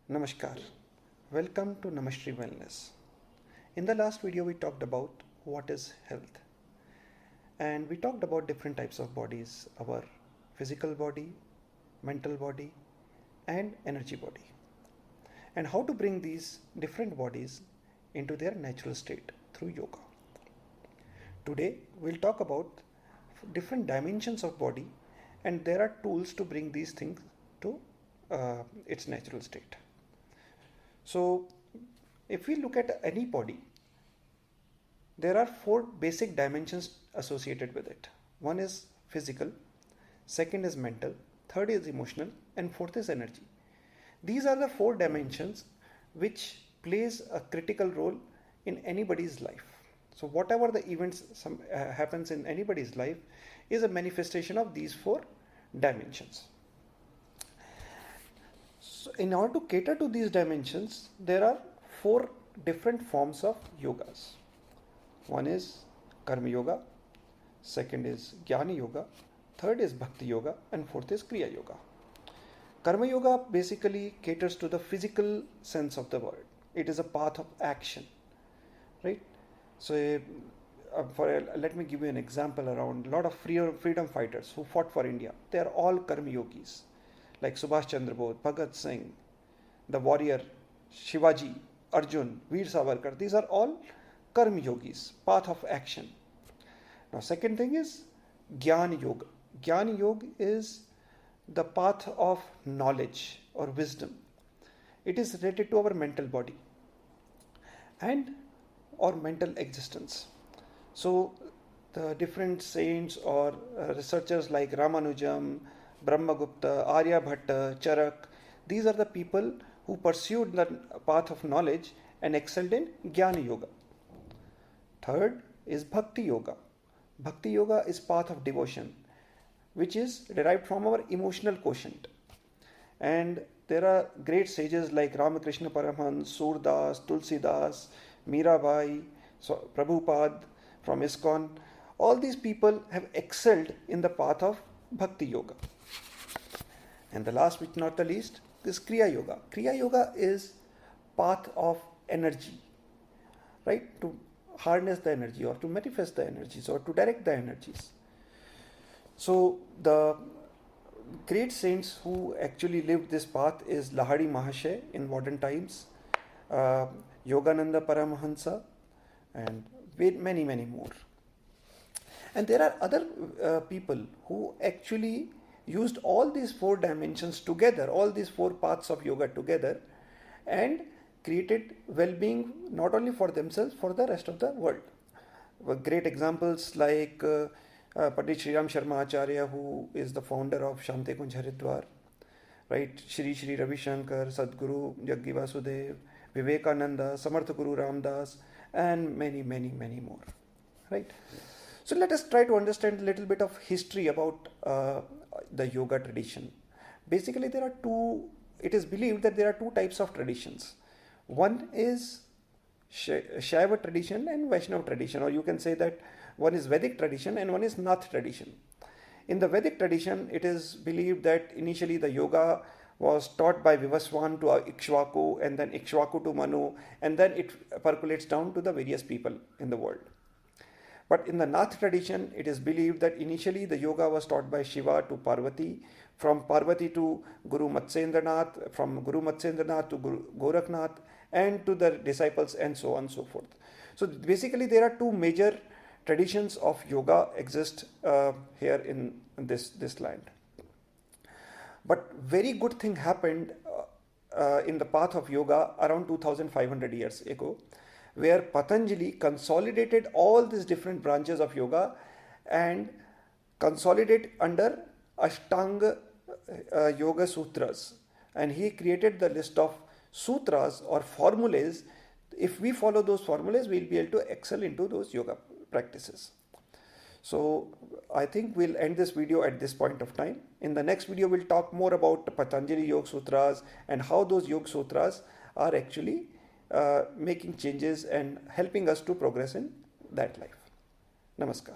Namaskar. Welcome to Namashri Wellness. In the last video, we talked about what is health, and we talked about different types of bodies: our physical body, mental body, and energy body, and how to bring these different bodies into their natural state through yoga. Today, we'll talk about different dimensions of body, and there are tools to bring these things to its natural state. So, if we look at any body, there are four basic dimensions associated with it. One is physical, second is mental, third is emotional, and fourth is energy. These are the four dimensions which plays a critical role in anybody's life. So whatever the events happens in anybody's life is a manifestation of these four dimensions. So in order to cater to these dimensions, there are four different forms of yogas. One is Karma Yoga, second is Jnana Yoga, third is Bhakti Yoga, and fourth is Kriya Yoga. Karma Yoga basically caters to the physical sense of the word. It is a path of action, right? So let me give you an example around a lot of freedom fighters who fought for India. They are all Karma Yogis, like Subhash Chandra Bose, Bhagat Singh, the warrior, Shivaji, Arjun, Veer Savarkar. These are all Karma Yogis, path of action. Now, second thing is Jnana Yoga. Jnana Yoga is the path of knowledge or wisdom. It is related to our mental body and our mental existence. So, the different saints or researchers like Ramanujam, Brahmagupta, Aryabhatta, Charak, these are the people who pursued the path of knowledge and excelled in Jnana Yoga. Third is Bhakti Yoga. Bhakti Yoga is path of devotion, which is derived from our emotional quotient. And there are great sages like Ramakrishna Paramhans, Surdas, Tulsidas, Mirabai, Prabhupada from ISKCON. All these people have excelled in the path of Bhakti Yoga. And the last but not the least is Kriya Yoga. Kriya Yoga is path of energy, right? To harness the energy or to manifest the energies or to direct the energies. So the great saints who actually lived this path is Lahari Mahasaya in modern times, Yogananda Paramahansa, and many more. And there are other people who actually used all these four dimensions together, all these four paths of yoga together, and created well-being not only for themselves, for the rest of the world. Great examples like Pandit Sriram Sharma Acharya, who is the founder of Shanti Kunj Haridwar, right? Shri Ravi Shankar, Sadguru Jaggi Vasudev, Vivekananda, Samartha Guru Ramdas, and many more, right? So let us try to understand a little bit of history about the yoga tradition. Basically, it is believed that there are two types of traditions. One is Shaiva tradition and Vaishnava tradition, or you can say that one is Vedic tradition and one is Nath tradition. In the Vedic tradition, it is believed that initially the yoga was taught by Vivaswan to Ikshvaku, and then Ikshvaku to Manu, and then it percolates down to the various people in the world. But in the Nath tradition, it is believed that initially the yoga was taught by Shiva to Parvati, from Parvati to Guru Matsyendranath, from Guru Matsyendranath to Guru Gorakhnath, and to the disciples, and so on and so forth. So basically, there are two major traditions of yoga exist here in this land. But very good thing happened in the path of yoga around 2500 years ago, where Patanjali consolidated all these different branches of yoga and consolidate under Ashtanga Yoga Sutras. And he created the list of sutras or formulas. If we follow those formulas, we'll be able to excel into those yoga practices. So I think we'll end this video at this point of time. In the next video, we'll talk more about Patanjali Yoga Sutras and how those Yoga Sutras are actually making changes and helping us to progress in that life. Namaskar.